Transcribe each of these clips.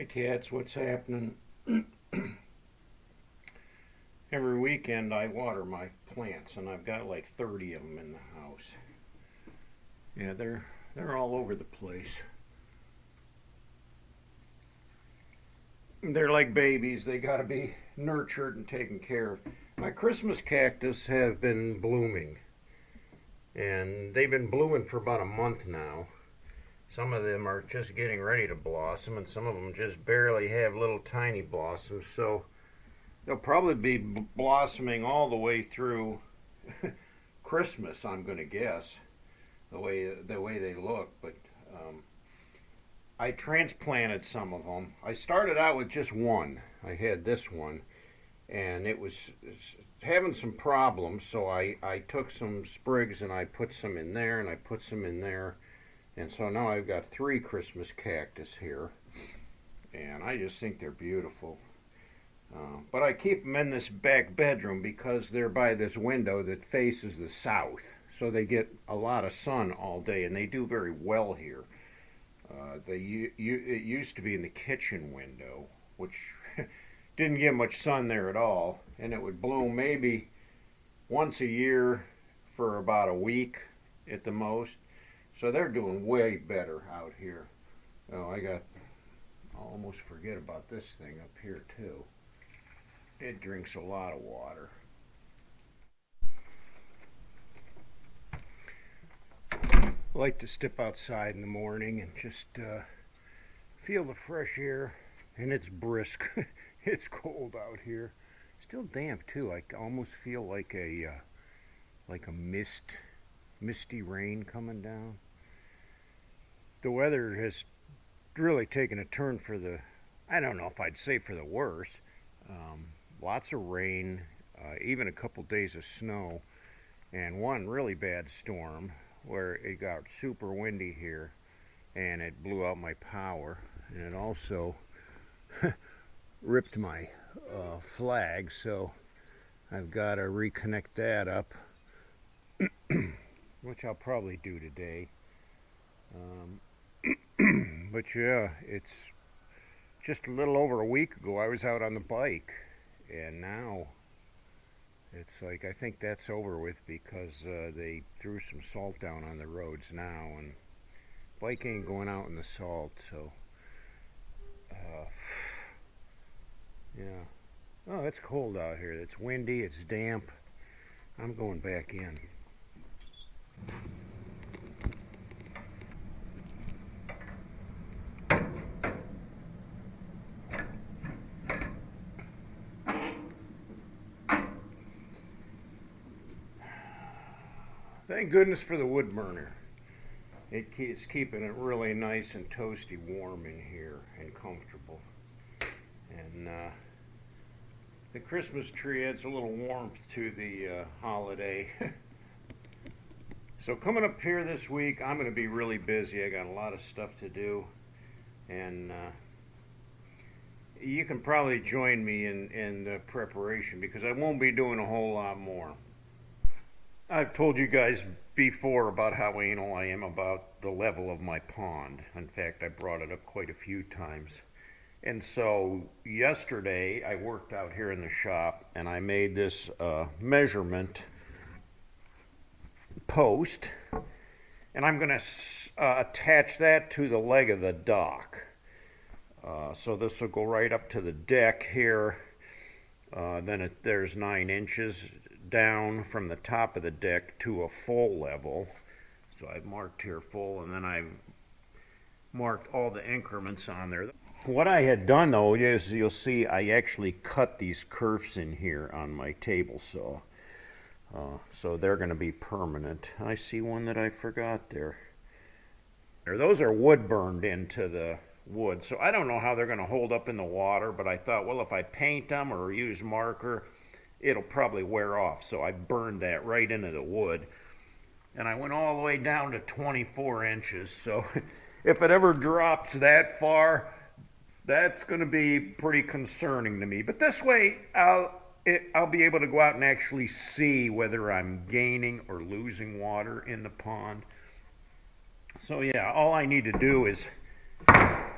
Hey cats, what's happening? Every weekend I water my plants, and I've got like 30 of them in the house. Yeah, they're all over the place. They're like babies. They got to be nurtured and taken care of. My Christmas cactus have been blooming, and they've been blooming for about a month now. Some of them are just getting ready to blossom, and some of them just barely have little tiny blossoms. So they'll probably be blossoming all the way through Christmas, I'm going to guess, the way they look. But I transplanted some of them. I started out with just one. I had this one, and it was having some problems. So I took some sprigs and I put some in there, and I put some in there, and so now I've got 3 Christmas cactus here, and I just think they're beautiful. But I keep them in this back bedroom because they're by this window that faces the south. So they get a lot of sun all day, and they do very well here. It used to be in the kitchen window, which didn't get much sun there at all, and it would bloom maybe once a year for about a week at the most. So they're doing way better out here. Oh, I almost forget about this thing up here too. It drinks a lot of water. I like to step outside in the morning and just feel the fresh air, and it's brisk. It's cold out here. Still damp too. I almost feel like a misty rain coming down. The weather has really taken a turn for the, I don't know if I'd say for the worse. Lots of rain, even a couple days of snow, and one really bad storm where it got super windy here and it blew out my power, and it also ripped my flag, so I've got to reconnect that up, which I'll probably do today. But yeah, it's just a little over a week ago I was out on the bike, and now it's like I think that's over with because they threw some salt down on the roads now, and bike ain't going out in the salt. So yeah. Oh, it's cold out here. It's windy, it's damp. I'm going back in. Thank goodness for the wood burner. It's keeping it really nice and toasty warm in here and comfortable. And the Christmas tree adds a little warmth to the holiday. So coming up here this week, I'm going to be really busy. I got a lot of stuff to do. And you can probably join me in the preparation because I won't be doing a whole lot more. I've told you guys before about how anal I am about the level of my pond. In fact, I brought it up quite a few times. And so yesterday I worked out here in the shop and I made this measurement post, and I'm going to attach that to the leg of the dock. So this will go right up to the deck here. There's 9 inches down from the top of the deck to a full level. So I've marked here full, and then I've marked all the increments on there. What I had done though is, you'll see I actually cut these kerfs in here on my table saw. So they're going to be permanent. I see one that I forgot there. Those are wood burned into the wood, so I don't know how they're going to hold up in the water, but I thought, well, if I paint them or use marker, it'll probably wear off. So I burned that right into the wood, and I went all the way down to 24 inches. So if it ever drops that far, that's going to be pretty concerning to me. But this way, I'll be able to go out and actually see whether I'm gaining or losing water in the pond. So yeah, all I need to do is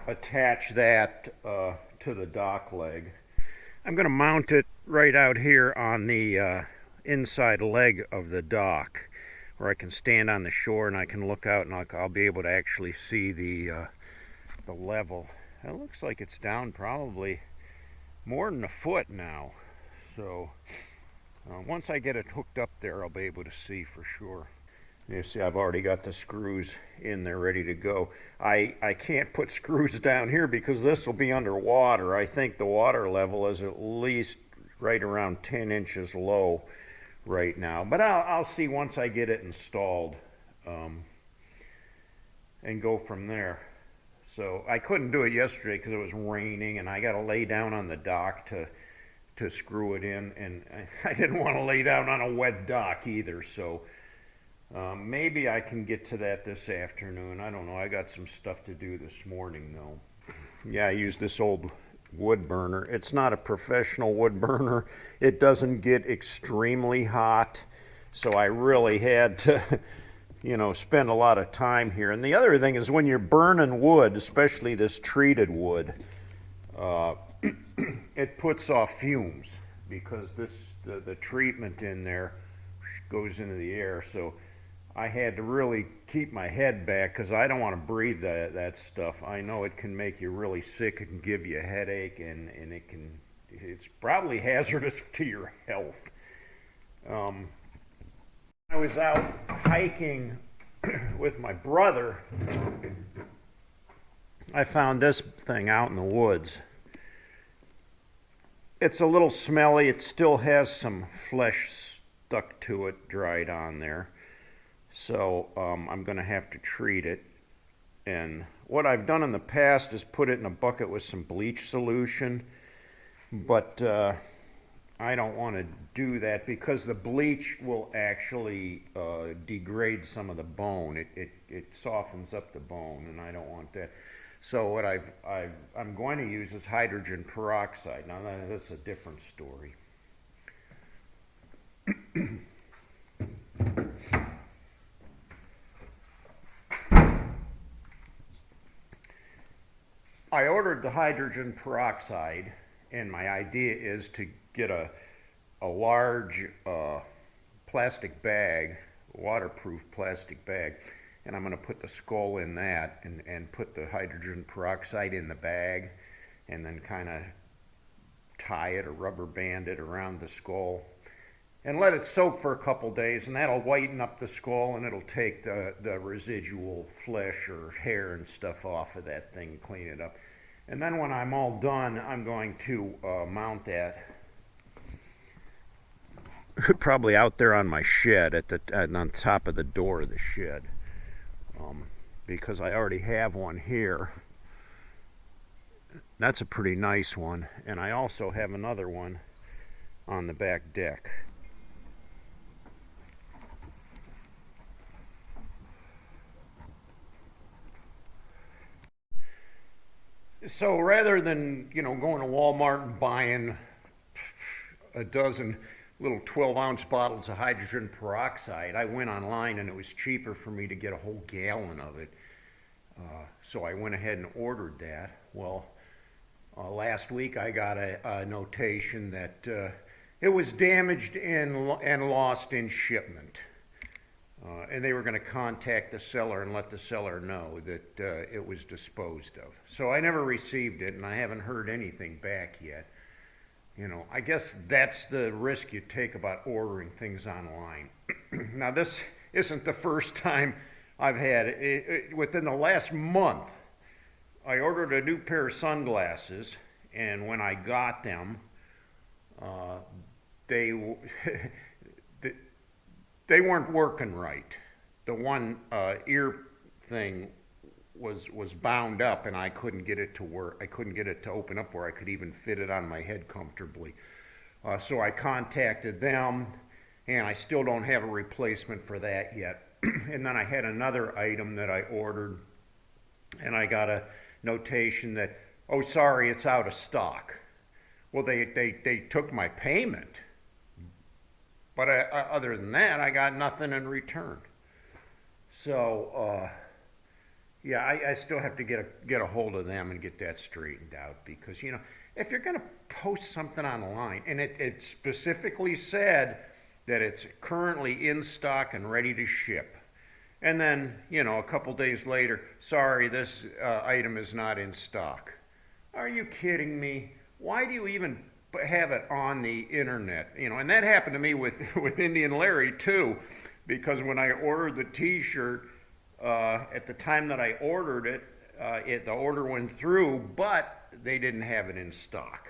attach that to the dock leg. I'm going to mount it right out here on the inside leg of the dock, where I can stand on the shore and I can look out and I'll be able to actually see the level. It looks like it's down probably more than a foot now. So once I get it hooked up there, I'll be able to see for sure. You see, I've already got the screws in there ready to go. I can't put screws down here because this will be underwater. I think the water level is at least right around 10 inches low right now. But I'll see once I get it installed and go from there. So I couldn't do it yesterday because it was raining and I got to lay down on the dock to screw it in. And I didn't want to lay down on a wet dock either. So maybe I can get to that this afternoon. I don't know. I got some stuff to do this morning though. Yeah, I use this old wood burner. It's not a professional wood burner. It doesn't get extremely hot. So I really had to, spend a lot of time here. And the other thing is when you're burning wood, especially this treated wood, it puts off fumes because the treatment in there goes into the air. So I had to really keep my head back because I don't want to breathe that stuff. I know it can make you really sick. It can give you a headache, and it's probably hazardous to your health. I was out hiking with my brother. I found this thing out in the woods. It's a little smelly. It still has some flesh stuck to it, dried on there. So I'm going to have to treat it. And what I've done in the past is put it in a bucket with some bleach solution. But I don't want to do that because the bleach will actually degrade some of the bone. It softens up the bone, and I don't want that. So what I'm going to use is hydrogen peroxide. Now that's a different story. I ordered the hydrogen peroxide, and my idea is to get a large plastic bag, waterproof plastic bag, and I'm going to put the skull in that and put the hydrogen peroxide in the bag and then kind of tie it or rubber band it around the skull and let it soak for a couple days, and that'll whiten up the skull and it'll take the residual flesh or hair and stuff off of that thing, clean it up. And then when I'm all done, I'm going to mount that probably out there on my shed on top of the door of the shed, because I already have one here. That's a pretty nice one, and I also have another one on the back deck. So rather than going to Walmart and buying a dozen little 12-ounce bottles of hydrogen peroxide, I went online and it was cheaper for me to get a whole gallon of it. So I went ahead and ordered that. Well, last week I got a notation that it was damaged and lost in shipment. And they were going to contact the seller and let the seller know that it was disposed of. So I never received it, and I haven't heard anything back yet. I guess that's the risk you take about ordering things online. Now, this isn't the first time I've had it. Within the last month, I ordered a new pair of sunglasses, and when I got them, they weren't working right. The one ear thing was bound up, and I couldn't get it to work. I couldn't get it to open up where I could even fit it on my head comfortably. So I contacted them, and I still don't have a replacement for that yet. And then I had another item that I ordered, and I got a notation that, oh, sorry, it's out of stock. Well, they took my payment. But other than that, I got nothing in return. So, Yeah, I still have to get a hold of them and get that straightened out because if you're going to post something online and it specifically said that it's currently in stock and ready to ship, and then a couple days later, sorry, this item is not in stock. Are you kidding me? Why do you even have it on the internet? And that happened to me with with Indian Larry too, because when I ordered the T-shirt. At the time that I ordered it, the order went through, but they didn't have it in stock.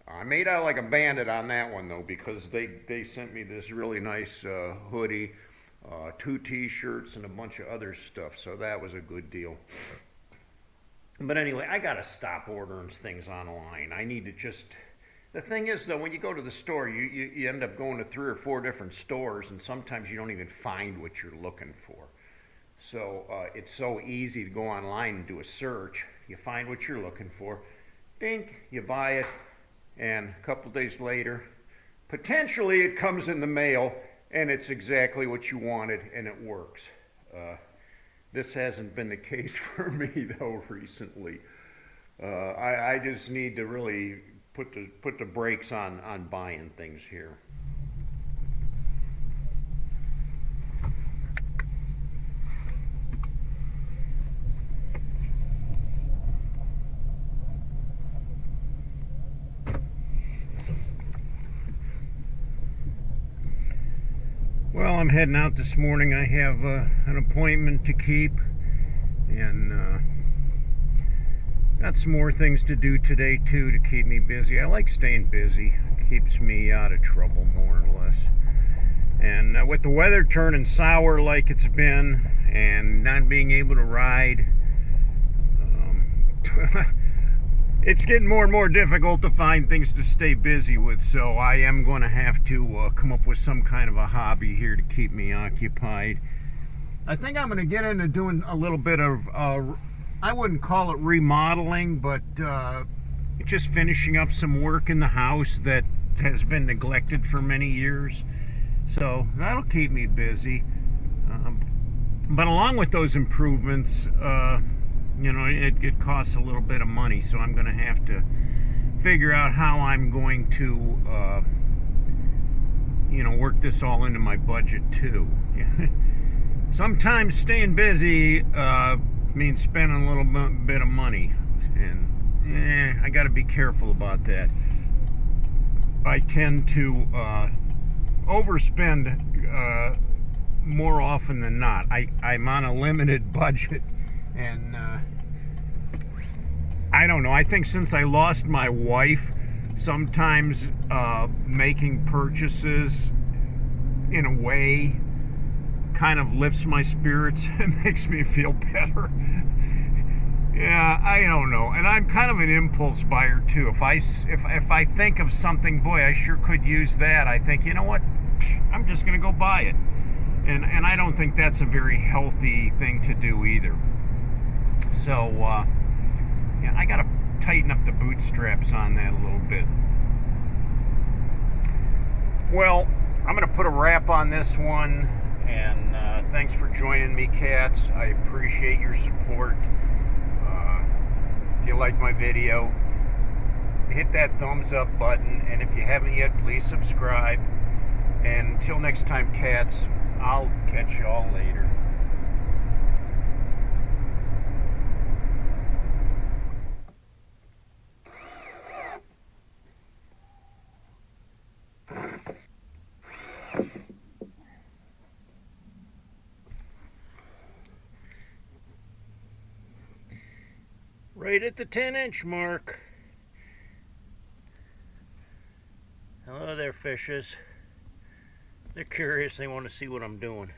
I made out like a bandit on that one though, because they sent me this really nice hoodie, 2 T-shirts, and a bunch of other stuff. So that was a good deal. But anyway, I gotta stop ordering things online. I need to just. The thing is though, when you go to the store, you end up going to 3 or 4 different stores, and sometimes you don't even find what you're looking for. So it's so easy to go online and do a search. You find what you're looking for, ding, you buy it, and a couple days later, potentially it comes in the mail and it's exactly what you wanted and it works. This hasn't been the case for me though recently. I just need to really put the brakes on buying things here. Well, I'm heading out this morning. I have an appointment to keep, and got some more things to do today too to keep me busy. I like staying busy. It keeps me out of trouble more or less. And with the weather turning sour like it's been, and not being able to ride, it's getting more and more difficult to find things to stay busy with, so I am going to have to come up with some kind of a hobby here to keep me occupied. I think I'm going to get into doing a little bit of, I wouldn't call it remodeling, but just finishing up some work in the house that has been neglected for many years. So that'll keep me busy. But along with those improvements, it costs a little bit of money, so I'm going to have to figure out how I'm going to, work this all into my budget too. Sometimes staying busy means spending a little bit of money, and I got to be careful about that. I tend to overspend more often than not. I'm on a limited budget. And I don't know, I think since I lost my wife, sometimes making purchases in a way kind of lifts my spirits and makes me feel better. Yeah, I don't know. And I'm kind of an impulse buyer too. If I think of something, boy, I sure could use that, I think, you know what, I'm just going to go buy it. And I don't think that's a very healthy thing to do either. So, yeah, I got to tighten up the bootstraps on that a little bit. Well, I'm going to put a wrap on this one, and thanks for joining me, cats. I appreciate your support. If you like my video, hit that thumbs up button, and if you haven't yet, please subscribe. And until next time, cats, I'll catch you all later. Right at the 10-inch mark. Hello there, fishes. They're curious. They want to see what I'm doing.